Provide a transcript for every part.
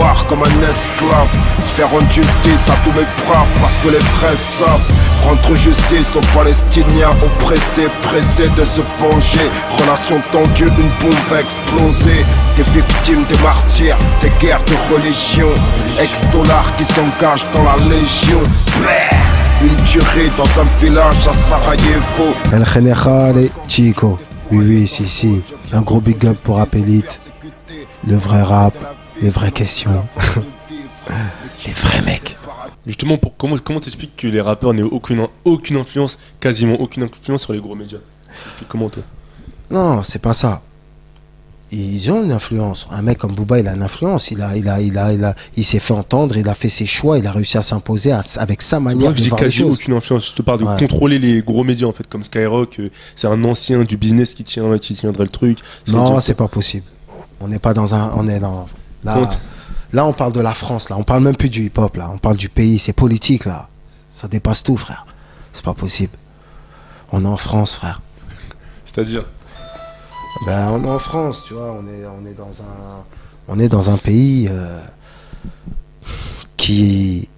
noir comme un esclave. Faire rendre justice à tous mes braves parce que les vrais savent rendre justice aux Palestiniens oppressés, pressés de se venger. Relation tendue, une bombe va exploser. Des victimes, des martyrs, des guerres de religion. Ex-dollars qui s'engagent dans la légion. Une tuerie dans un village à Sarajevo. El Général Chico. Oui, si. Un gros big up pour Appelite. Le vrai rap, les vraies questions. Les vrais mecs. Justement, comment t'expliques que les rappeurs n'aient aucune influence, quasiment aucune influence sur les gros médias? Comment toi? Non, c'est pas ça. Ils ont une influence. Un mec comme Booba, il a une influence. Il s'est fait entendre, il a fait ses choix, il a réussi à s'imposer avec sa manière de voir les choses. Aucune influence. Je te parle de contrôler les gros médias en fait, comme Skyrock. C'est un ancien du business qui tiendrait le truc. Non, c'est pas possible. On n'est pas dans un. On est dans. Là, on parle de la France. Là, on parle même plus du hip-hop. Là, on parle du pays. C'est politique là. Ça dépasse tout, frère. C'est pas possible. On est en France, frère. C'est-à-dire? Ben, on est en France, tu vois, on est dans un pays qui,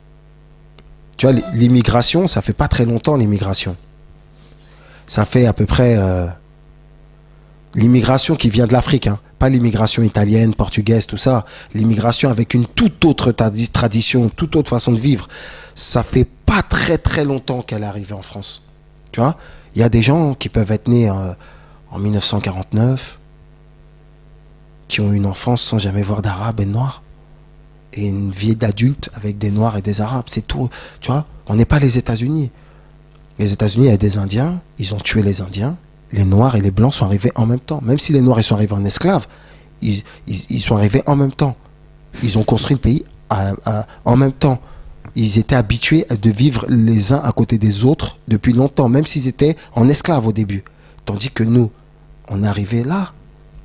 tu vois, l'immigration, ça fait pas très longtemps l'immigration. Ça fait à peu près l'immigration qui vient de l'Afrique, hein, pas l'immigration italienne, portugaise, tout ça. L'immigration avec une toute autre tradition, toute autre façon de vivre. Ça fait pas très longtemps qu'elle est arrivée en France. Tu vois, il y a des gens qui peuvent être nés en 1949, qui ont une enfance sans jamais voir d'arabes et de noirs, et une vie d'adulte avec des noirs et des arabes, c'est tout, tu vois. On n'est pas les États-Unis. Les États-Unis, il y a des Indiens, ils ont tué les Indiens, les noirs et les blancs sont arrivés en même temps. Même si les noirs ils sont arrivés en esclaves, ils sont arrivés en même temps. Ils ont construit le pays en même temps. Ils étaient habitués de vivre les uns à côté des autres depuis longtemps, même s'ils étaient en esclaves au début. Tandis que nous, on est arrivé là.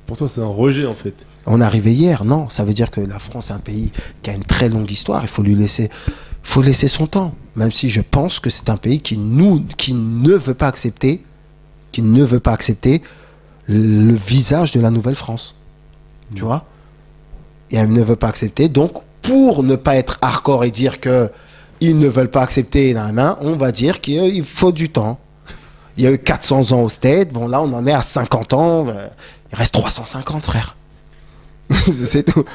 Pour toi, c'est un rejet en fait. On est arrivé hier, non. Ça veut dire que la France est un pays qui a une très longue histoire. Il faut lui laisser, son temps. Même si je pense que c'est un pays qui ne veut pas accepter, le visage de la Nouvelle-France. Tu vois? Et elle ne veut pas accepter. Donc, pour ne pas être hardcore et dire que ils ne veulent pas accepter, on va dire qu'il faut du temps. Il y a eu 400 ans au Stade. Bon, là, on en est à 50 ans. Il reste 350, frère. C'est tout.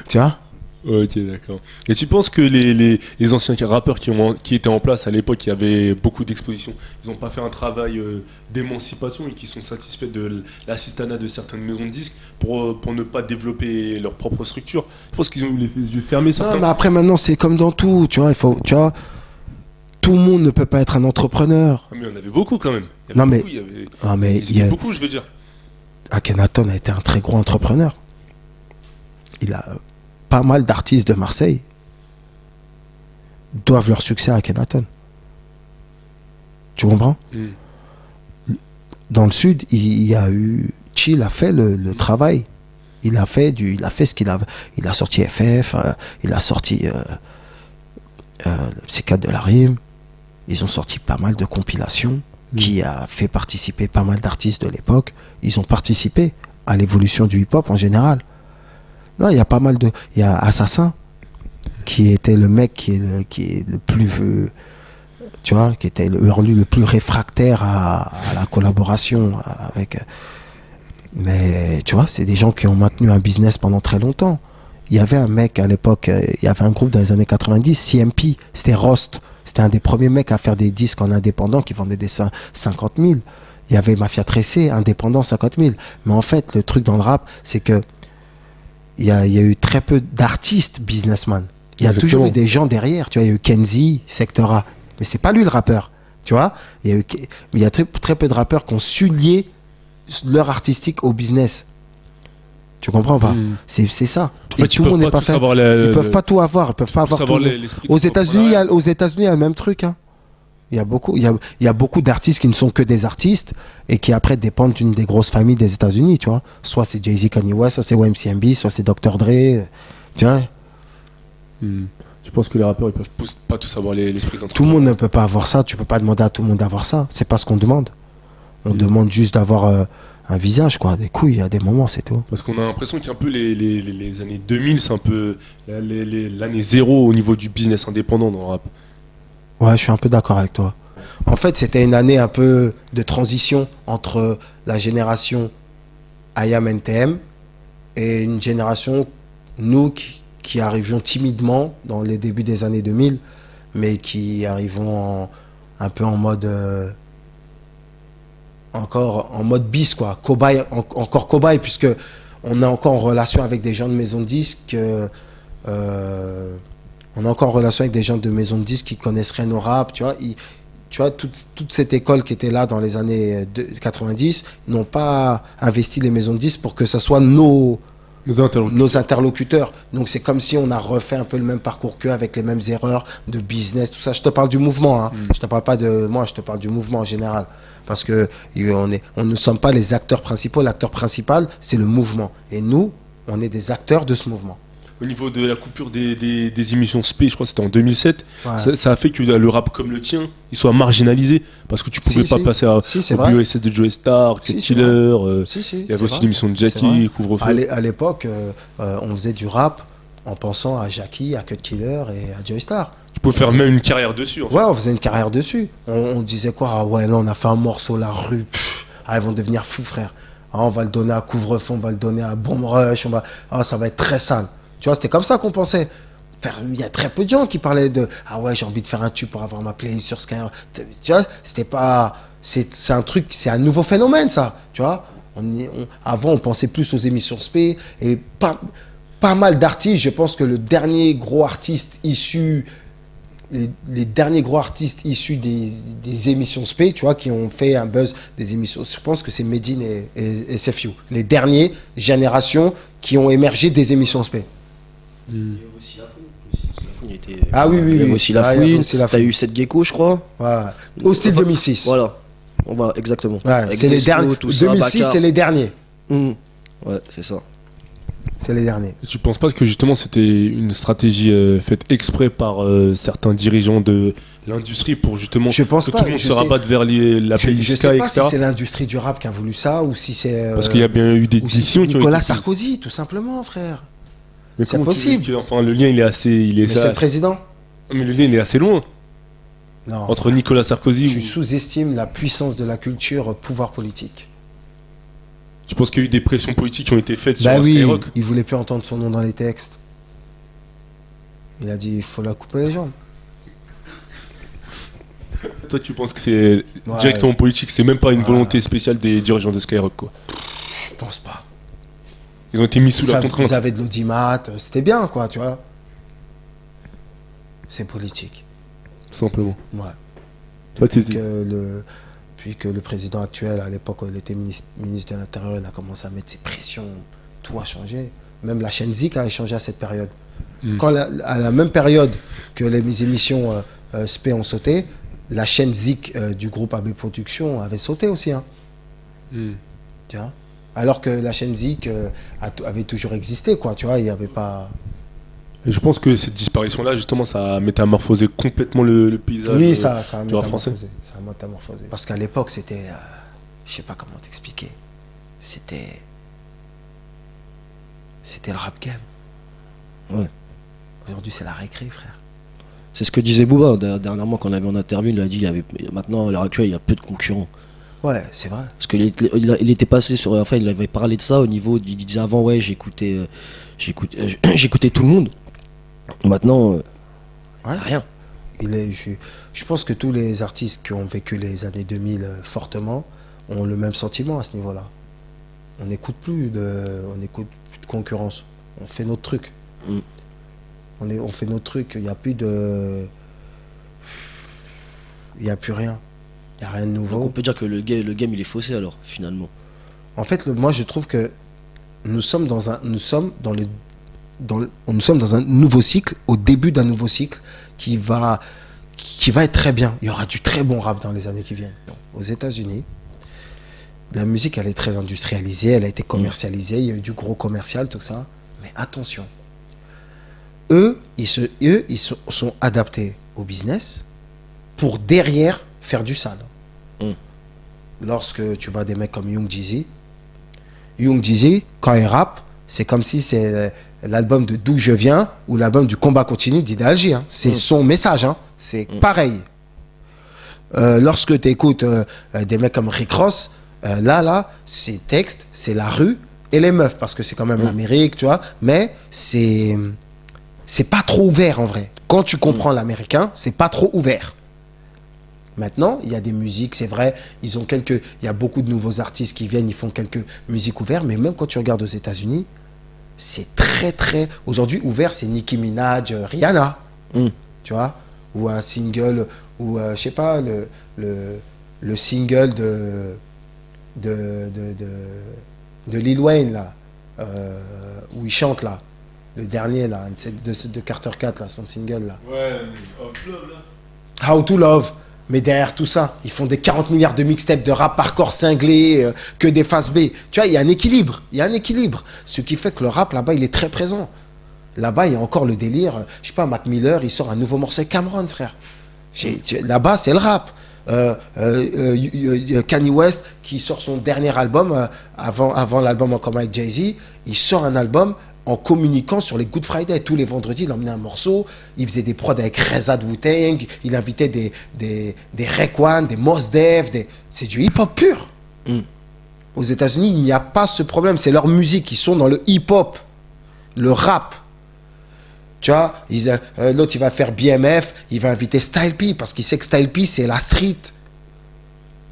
Tu vois? Ok, d'accord. Et tu penses que les anciens rappeurs qui étaient en place à l'époque, qui avaient beaucoup d'expositions, ils n'ont pas fait un travail d'émancipation et qui sont satisfaits de l'assistanat de certaines maisons de disques pour ne pas développer leur propre structure? Je pense qu'ils ont eu les yeux fermés. Non, mais après, maintenant, c'est comme dans tout. Tu vois, tout le monde ne peut pas être un entrepreneur. Ah, mais il y en avait beaucoup quand même. Il y avait beaucoup, je veux dire. Akhenaton a été un très gros entrepreneur. Il a pas mal d'artistes de Marseille doivent leur succès à Akhenaton. Tu comprends? Dans le sud, il y a eu Chill a fait le travail. Il a fait ce qu'il a. Il a sorti FF, il a sorti le C4 de la rime. Ils ont sorti pas mal de compilations qui a fait participer pas mal d'artistes de l'époque. Ils ont participé à l'évolution du hip-hop en général. Non, il y a pas mal de... Il y a Assassin, qui était le mec qui est le plus... tu vois, qui était le plus réfractaire à la collaboration avec... Mais, tu vois, c'est des gens qui ont maintenu un business pendant très longtemps. Il y avait un mec à l'époque, il y avait un groupe dans les années 90, CMP, c'était Rost. C'était un des premiers mecs à faire des disques en indépendant qui vendaient des 50 000. Il y avait Mafia Tressé, indépendant, 50 000. Mais en fait, le truc dans le rap, c'est que il y a eu très peu d'artistes businessmen. Il y a toujours eu des gens derrière. Tu vois, il y a eu Kenzie, Sector A. Mais c'est pas lui le rappeur. Tu vois, mais il y a très peu de rappeurs qui ont su lier leur artistique au business. Tu comprends pas? C'est ça. En fait, et tout le monde n'est pas fait. Ils peuvent pas tout avoir. Ils peuvent pas avoir tout. Aux États-Unis, il y a le même truc. Hein. Il y a beaucoup d'artistes qui ne sont que des artistes et qui après dépendent d'une des grosses familles des États-Unis, tu vois. Soit c'est Jay-Z, Kanye West, soit c'est YMCMB, soit c'est Dr. Dre, tu vois. Je pense que les rappeurs, ils peuvent pas tous avoir l'esprit d'entrepreneur. Tout le monde ne peut pas avoir ça. Tu peux pas demander à tout le monde d'avoir ça. C'est pas ce qu'on demande. On demande juste d'avoir un visage, quoi, des couilles à des moments, c'est tout. Parce qu'on a l'impression qu'il y a un peu les années 2000, c'est un peu l'année zéro au niveau du business indépendant dans le rap. Ouais, je suis un peu d'accord avec toi. En fait, c'était une année un peu de transition entre la génération IAM NTM et une génération, nous, qui arrivions timidement dans les débuts des années 2000, mais qui arrivons un peu en mode... encore en mode bis, quoi. Cobaye, encore cobaye, puisque on est encore en relation avec des gens de maison de disques. On est encore en relation avec des gens de maison de disques qui connaissent rien au rap, tu vois. Tu vois, toute cette école qui était là dans les années 90 n'ont pas investi les maisons de disques pour que ça soit nos interlocuteurs. Donc c'est comme si on a refait un peu le même parcours qu'eux avec les mêmes erreurs de business, tout ça. Je te parle du mouvement, hein. Je te parle pas de moi, je te parle du mouvement en général. Parce que on ne sommes pas les acteurs principaux. L'acteur principal, c'est le mouvement. Et nous, on est des acteurs de ce mouvement. Au niveau de la coupure des émissions SP, je crois que c'était en 2007, Ouais. ça a fait que le rap comme le tien, il soit marginalisé. Parce que tu pouvais pas passer au BOSS de Joey Star, Cut Killer. Il y avait aussi l'émission de Jackie, Couvre-feu. À l'époque, on faisait du rap en pensant à Jackie, à Cut Killer et à Joey Star. Tu peux faire même une carrière dessus. En fait. Ouais, on faisait une carrière dessus. On disait quoi? Ah ouais, là, on a fait un morceau, la rue. Ils vont devenir fous, frère. Ah, on va le donner à Couvre-feu, on va le donner à Bomb Rush. Ça va être très sale. Tu vois, c'était comme ça qu'on pensait. Il y a très peu de gens qui parlaient de ah ouais, j'ai envie de faire un tube pour avoir ma playlist sur Skyrock. Tu vois, c'était pas. C'est un truc, c'est un nouveau phénomène, ça. Tu vois, avant, on pensait plus aux émissions SP et pas mal d'artistes. Je pense que le dernier gros artiste issu. Les derniers gros artistes issus des émissions SP, tu vois, qui ont fait un buzz des émissions, je pense que c'est Medine et SFU. Les dernières générations qui ont émergé des émissions SP. Il y a aussi la fouine. Ah oui, Il y a aussi la fouine. T'as eu cette gecko, je crois. Ouais. Au style 2006. Voilà. Exactement. Ouais, c'est les derniers. 2006, c'est les derniers. Ouais, c'est ça. C'est les derniers. Et tu penses pas que justement c'était une stratégie faite exprès par certains dirigeants de l'industrie pour justement je pense que pas, tout le monde se rabatte vers la playlist Je Sky, sais pas etc. si c'est l'industrie du rap qui a voulu ça ou si c'est... Parce qu'il y a bien eu des décisions qui ont été Nicolas prises. Sarkozy, tout simplement, frère. Mais c'est possible. Enfin, le lien il est assez... Mais c'est le président. Mais le lien il est assez loin. Non. Entre Nicolas Sarkozy Tu sous-estimes la puissance de la culture pouvoir politique. Je pense qu'il y a eu des pressions politiques qui ont été faites sur Bah oui, Skyrock. il voulait plus entendre son nom dans les textes. Il a dit il faut la couper les jambes. Toi tu penses que c'est directement politique, c'est même pas une volonté spéciale des dirigeants de Skyrock quoi. Je pense pas. Ils ont été mis sous la contrainte. Ils avaient de l'audimat, c'était bien quoi, tu vois. C'est politique. Tout simplement. Ouais. Toi, Puis que le président actuel, à l'époque où il était ministre de l'Intérieur, il a commencé à mettre ses pressions, tout a changé. Même la chaîne Zik a changé à cette période. À la même période que les émissions SP ont sauté, la chaîne Zik du groupe AB Productions avait sauté aussi. Hein. Tiens. Alors que la chaîne Zik avait toujours existé, quoi. Tu vois, il n'y avait pas... Et je pense que cette disparition-là, justement, ça a métamorphosé complètement le paysage ça a du rap français. Ça a métamorphosé. Parce qu'à l'époque, c'était... je sais pas comment t'expliquer. C'était le rap game. Ouais. Aujourd'hui, c'est la récré, frère. C'est ce que disait Booba dernièrement quand on avait en interview. Il a dit maintenant, à l'heure actuelle, il y a peu de concurrents. Ouais, c'est vrai. Parce qu'il était passé sur... Enfin, il avait parlé de ça au niveau... Il disait avant, ouais, j'écoutais tout le monde. Maintenant, rien. Je pense que tous les artistes qui ont vécu les années 2000 fortement ont le même sentiment à ce niveau-là. On n'écoute plus de concurrence. On fait notre truc. On fait notre truc. Il n'y a plus de... Il n'y a plus rien. Il n'y a rien de nouveau. Donc on peut dire que le game il est faussé alors, finalement. En fait, moi je trouve que nous sommes dans un nouveau cycle, au début d'un nouveau cycle qui va être très bien. Il y aura du très bon rap dans les années qui viennent. Aux États-Unis, la musique elle est très industrialisée, elle a été commercialisée, il y a eu du gros commercial, tout ça. Mais attention, eux, ils sont adaptés au business pour derrière faire du sale. lorsque tu vois des mecs comme Young Jeezy. Young Jeezy, quand il rappe, c'est comme si c'est l'album de D'où je viens ou l'album du combat continu d'Idéalgie. Hein. C'est son message. Hein. C'est pareil. Lorsque tu écoutes des mecs comme Rick Ross, là, ses textes, c'est la rue et les meufs, parce que c'est quand même l'Amérique, tu vois. Mais c'est pas trop ouvert en vrai. Quand tu comprends l'américain, c'est pas trop ouvert. Maintenant, il y a des musiques, c'est vrai, il y a beaucoup de nouveaux artistes qui viennent, ils font quelques musiques ouvertes, mais même quand tu regardes aux États-Unis, c'est très aujourd'hui ouvert, c'est Nicki Minaj, Rihanna, tu vois, ou un single, ou je sais pas, le single de Lil Wayne là, où il chante là, le dernier là, de Carter 4 là, son single là. Ouais, How to Love là. How to Love. Mais derrière tout ça, ils font des 40 milliards de mixtapes de rap hardcore cinglés, que des faces B. Tu vois, il y a un équilibre. Il y a un équilibre. Ce qui fait que le rap, là-bas, il est très présent. Là-bas, il y a encore le délire. Je sais pas, Mac Miller, il sort un nouveau morceau avec Cameron, frère. Là-bas, c'est le rap. Kanye West, qui sort son dernier album, avant l'album en commun avec Jay-Z, il sort un album en communiquant sur les Good Friday. Tous les vendredis, il emmenait un morceau, il faisait des prods avec Reza de Wu-Tang, il invitait des Raekwon, des Mos Def, c'est du hip-hop pur. Aux États-Unis, il n'y a pas ce problème, c'est leur musique, ils sont dans le hip-hop, le rap. Tu vois, l'autre, il va faire BMF, il va inviter Style P, parce qu'il sait que Style P, c'est la street.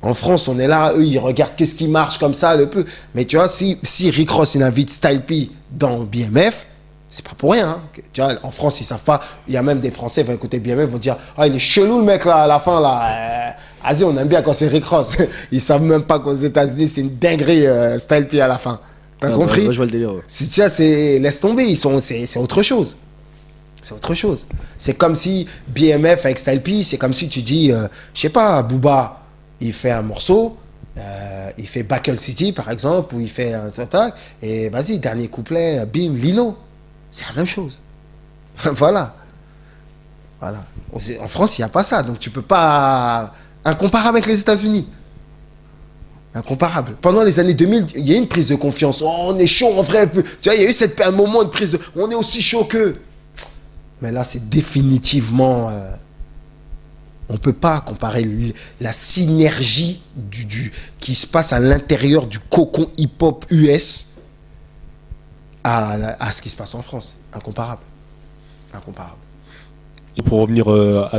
En France, on est là, eux, ils regardent qu'est-ce qui marche comme ça, le plus. Mais tu vois, si Rick Ross, il invite Style P dans BMF, c'est pas pour rien. Hein. Tu vois, en France, ils savent pas. Il y a même des Français qui vont écouter BMF, vont dire, ah, il est chelou le mec là, à la fin là. Vas-y, on aime bien quand c'est Rick Ross. Ils savent même pas qu'aux États-Unis, c'est une dinguerie, Style P à la fin. T'as compris? Ouais, je vois le délire. Ouais. Tu vois, laisse tomber, c'est autre chose. C'est autre chose. C'est comme si BMF avec Style P, c'est comme si tu dis, je sais pas, Booba, il fait un morceau, il fait Buckle City par exemple, ou il fait un tac, et vas-y, dernier couplet, bim, Lino. C'est la même chose. Voilà. En France, il n'y a pas ça, donc tu peux pas. Incomparable avec les États-Unis. Incomparable. Pendant les années 2000, il y a eu une prise de confiance. Oh, on est chaud en vrai. Tu vois, il y a eu un moment de prise de. On est aussi chaud qu'eux. Mais là, c'est définitivement. On ne peut pas comparer la synergie qui se passe à l'intérieur du cocon hip-hop US à ce qui se passe en France. Incomparable. Incomparable. Et pour revenir à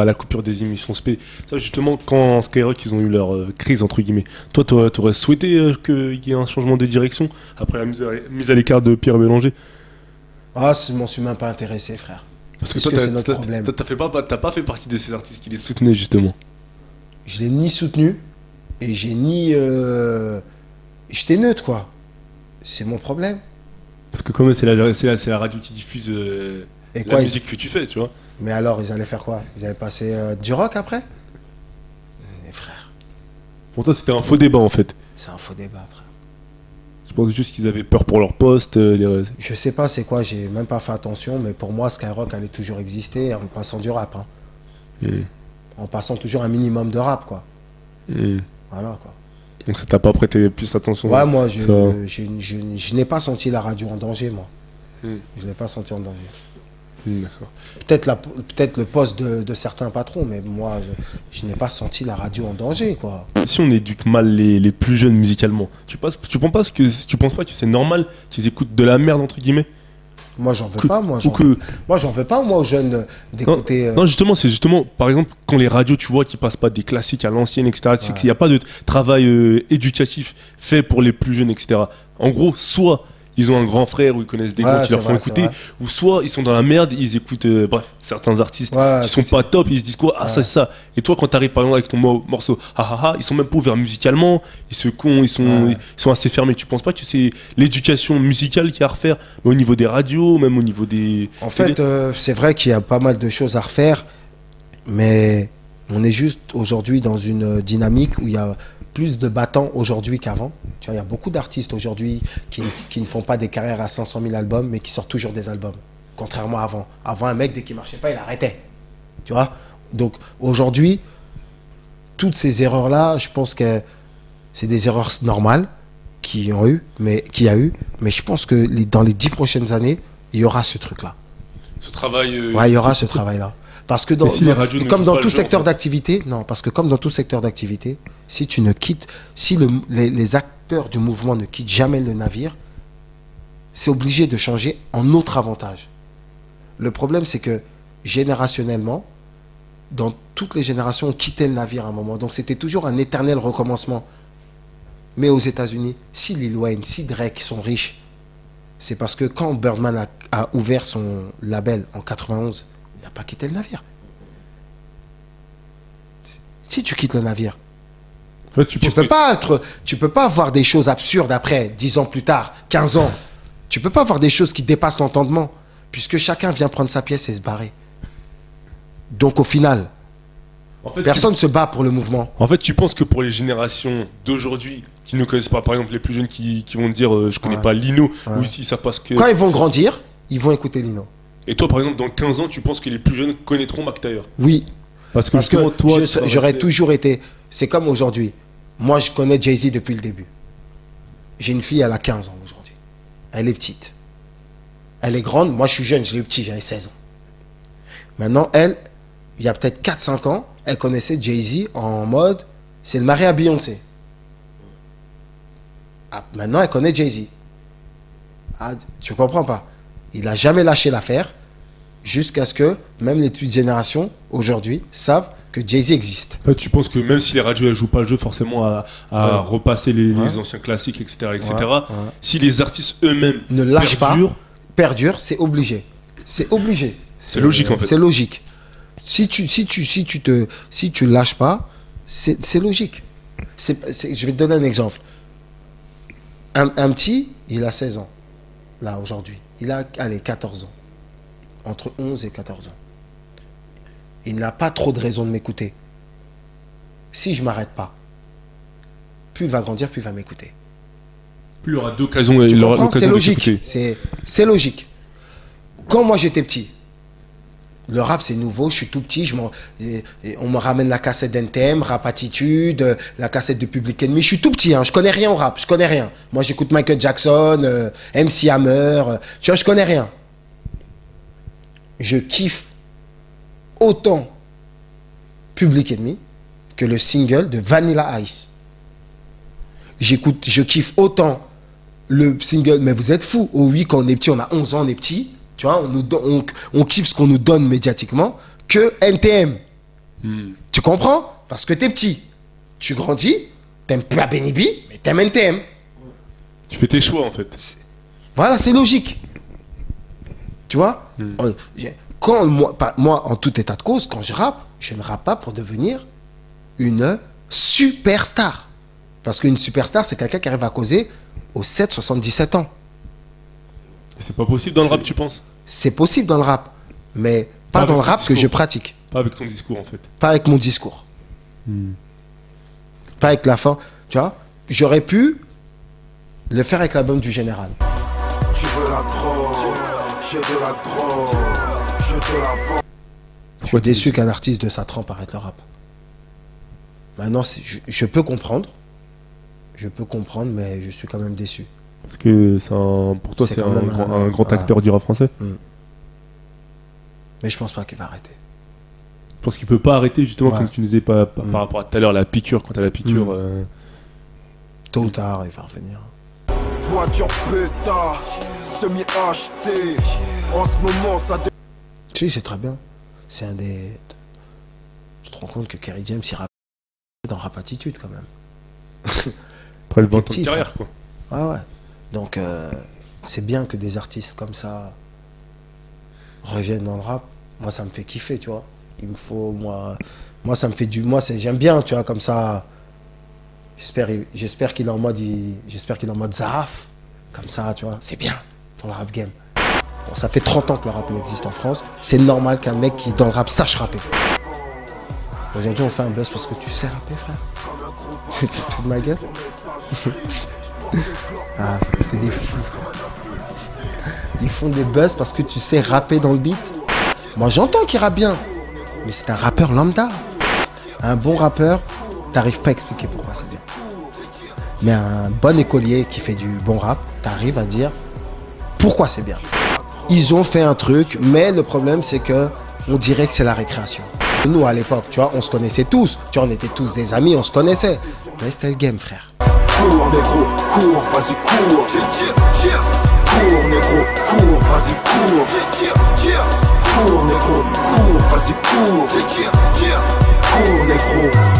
la coupure des émissions SP, ça justement, quand Skyrock, ils ont eu leur crise, entre guillemets, toi, t'aurais souhaité qu'il y ait un changement de direction après la mise à l'écart de Pierre Bélanger? Ah, je m'en suis même pas intéressé, frère. Parce que c'est notre problème. T'as pas fait partie de ces artistes qui les soutenaient, justement. Je l'ai ni soutenu, et j'ai ni... J'étais neutre, quoi. C'est mon problème. Parce que comme c'est la radio qui diffuse la musique que tu fais, tu vois. Mais alors, ils allaient faire quoi? Ils allaient passer du rock après? Les frères. Pour toi, c'était un faux débat, en fait. C'est un faux débat, frère. Je pense juste qu'ils avaient peur pour leur poste. Je sais pas c'est quoi, j'ai même pas fait attention, mais pour moi, Skyrock allait toujours exister en passant du rap. Hein. En passant toujours un minimum de rap, quoi. Voilà, quoi. Donc ça t'a pas prêté plus attention? Ouais, moi, je n'ai pas senti la radio en danger, moi. Je n'ai pas senti en danger. D'accord. Peut-être le poste de certains patrons, mais moi, je n'ai pas senti la radio en danger, quoi. Si on éduque mal les plus jeunes musicalement, tu penses pas que c'est normal qu'ils écoutent de la merde, entre guillemets? Moi, j'en veux pas, moi, j'en veux pas, moi, aux jeunes d'écouter... Non, c'est justement, par exemple, quand les radios, tu vois, qui passent pas des classiques à l'ancienne, etc., c'est qu'il n'y a pas de travail éducatif fait pour les plus jeunes, etc. En gros, soit ils ont un grand frère où ils connaissent des gens qui leur font écouter, ou soit ils sont dans la merde, ils écoutent certains artistes qui sont pas top, ils se disent quoi, ça c'est ça. Et toi, quand t'arrives par exemple avec ton morceau, ils sont même pas ouverts musicalement, ils sont assez fermés. Tu penses pas que c'est l'éducation musicale qu'il y a à refaire, mais au niveau des radios, même au niveau des... En fait, c'est vrai qu'il y a pas mal de choses à refaire, mais on est juste aujourd'hui dans une dynamique où il y a plus de battants aujourd'hui qu'avant. Tu vois, il y a beaucoup d'artistes aujourd'hui qui ne font pas des carrières à 500 000 albums, mais qui sortent toujours des albums. Contrairement à avant. Avant, un mec, dès qu'il marchait pas, il arrêtait. Tu vois? Donc, aujourd'hui, toutes ces erreurs-là, je pense que c'est des erreurs normales qu'il y a eu, mais je pense que dans les 10 prochaines années, il y aura ce truc-là. Ce travail. Ouais, il y aura ce travail-là. Parce que comme dans tout secteur d'activité, si tu ne quittes, si les acteurs du mouvement ne quittent jamais le navire, c'est obligé de changer en autre avantage. Le problème, c'est que générationnellement, dans toutes les générations, on quittait le navire à un moment. Donc c'était toujours un éternel recommencement. Mais aux États-Unis, si Lil Wayne, si Drake sont riches, c'est parce que quand Birdman a ouvert son label en 91, il n'a pas quitté le navire. Si tu quittes le navire, En fait, tu peux pas avoir des choses absurdes après, 10 ans plus tard, 15 ans. Tu peux pas avoir des choses qui dépassent l'entendement, puisque chacun vient prendre sa pièce et se barrer. Donc au final, En fait, personne ne se bat pour le mouvement. En fait, tu penses que pour les générations d'aujourd'hui qui ne connaissent pas, par exemple les plus jeunes qui vont te dire je connais pas Lino, ou ils savent pas ce que. Quand ils vont grandir, ils vont écouter Lino. Et toi, par exemple, dans 15 ans, tu penses que les plus jeunes connaîtront Mac Taylor? Oui. Parce que justement, toi, j'aurais toujours été. C'est comme aujourd'hui. Moi, je connais Jay-Z depuis le début. J'ai une fille, elle a 15 ans aujourd'hui. Elle est petite. Elle est grande. Moi, je suis jeune, je l'ai petit, j'avais 16 ans. Maintenant, elle, il y a peut-être 4-5 ans, elle connaissait Jay-Z en mode c'est le mari à Beyoncé. Ah, maintenant, elle connaît Jay-Z. Ah, tu comprends pas? Il n'a jamais lâché l'affaire jusqu'à ce que même les petites générations aujourd'hui savent que Jay-Z existe. En fait, tu penses que même si les radios ne jouent pas le jeu forcément à repasser les anciens classiques, etc., si les artistes eux-mêmes ne lâchent pas, perdurent, c'est obligé. C'est obligé. C'est logique en fait. C'est logique. Si tu lâches pas, c'est logique. Je vais te donner un exemple. Un petit, il a 16 ans, là, aujourd'hui. Il a, 14 ans. Entre 11 et 14 ans. Il n'a pas trop de raison de m'écouter. Si je ne m'arrête pas, plus il va grandir, plus il va m'écouter. Plus il aura d'occasion et il aura l'occasion de t'écouter. C'est logique. Quand moi j'étais petit, le rap c'est nouveau, je suis tout petit, on me ramène la cassette d'NTM, Rap Attitude, la cassette de Public Enemy, je suis tout petit, hein, je connais rien au rap, je connais rien. Moi j'écoute Michael Jackson, MC Hammer, tu vois, je connais rien. Je kiffe autant Public Enemy que le single de Vanilla Ice. Je kiffe autant le single, mais vous êtes fous. Oh oui, quand on est petit, on a 11 ans, on est petit. Tu vois, on kiffe ce qu'on nous donne médiatiquement que NTM. Tu comprends? Parce que t'es petit. Tu grandis, t'aimes pas Benny B, mais t'aimes NTM. Tu fais tes choix en fait. Voilà, c'est logique. Tu vois? Quand moi, en tout état de cause, quand je rappe, je ne rappe pas pour devenir une superstar. Parce qu'une superstar, c'est quelqu'un qui arrive à causer aux 77 ans. C'est pas possible dans le rap, tu penses? C'est possible dans le rap, mais pas dans le rap que je pratique. Pas avec ton discours, en fait. Pas avec mon discours. Pas avec la fin. Tu vois, j'aurais pu le faire avec l'album du Général. Tu veux la drogue, j'ai de la drogue, je te la vends. Je suis déçu qu'un artiste de sa trempe arrête le rap. Maintenant, je peux comprendre. Je peux comprendre, mais je suis quand même déçu. Parce que pour toi, c'est un grand acteur du rap français. Mais je pense pas qu'il va arrêter. Je pense qu'il peut pas arrêter, justement, comme tu nous disais par rapport à tout à l'heure, la piqûre, quand t'as la piqûre. Tôt ou tard, il va revenir. Voiture pétard, semi-acheté. En ce moment, ça... Si, c'est très bien. C'est un des... Tu te rends compte que Kerry James, il rappe dans Rap Attitude, quand même. Après le 20 ans de carrière, quoi. Ouais. Donc, c'est bien que des artistes comme ça reviennent dans le rap. Moi, ça me fait kiffer, tu vois. Il me faut, moi ça me fait du... j'aime bien, tu vois, comme ça. J'espère qu'il est en mode... J'espère qu'il est en mode Zaraf. Comme ça, tu vois. C'est bien pour le rap game. Bon, ça fait 30 ans que le rap existe en France. C'est normal qu'un mec qui, dans le rap, sache rapper. Aujourd'hui, on fait un buzz parce que tu sais rapper, frère. Tu te fous de ma gueule? Ah, c'est des fous. Ils font des buzz parce que tu sais rapper dans le beat. Moi, j'entends qu'il rappe bien, mais c'est un rappeur lambda. Un bon rappeur, t'arrives pas à expliquer pourquoi c'est bien. Mais un bon écolier qui fait du bon rap, t'arrives à dire pourquoi c'est bien. Ils ont fait un truc, mais le problème c'est que on dirait que c'est la récréation. Nous à l'époque, tu vois, on se connaissait tous. Tu vois, on était tous des amis, on se connaissait. Mais c'était le game, frère. Cours, négro, cours, vas-y, cours. Cours, négro, cours, vas-y, cours. Cours, négro, cours, vas-y, cours. Cours, négro.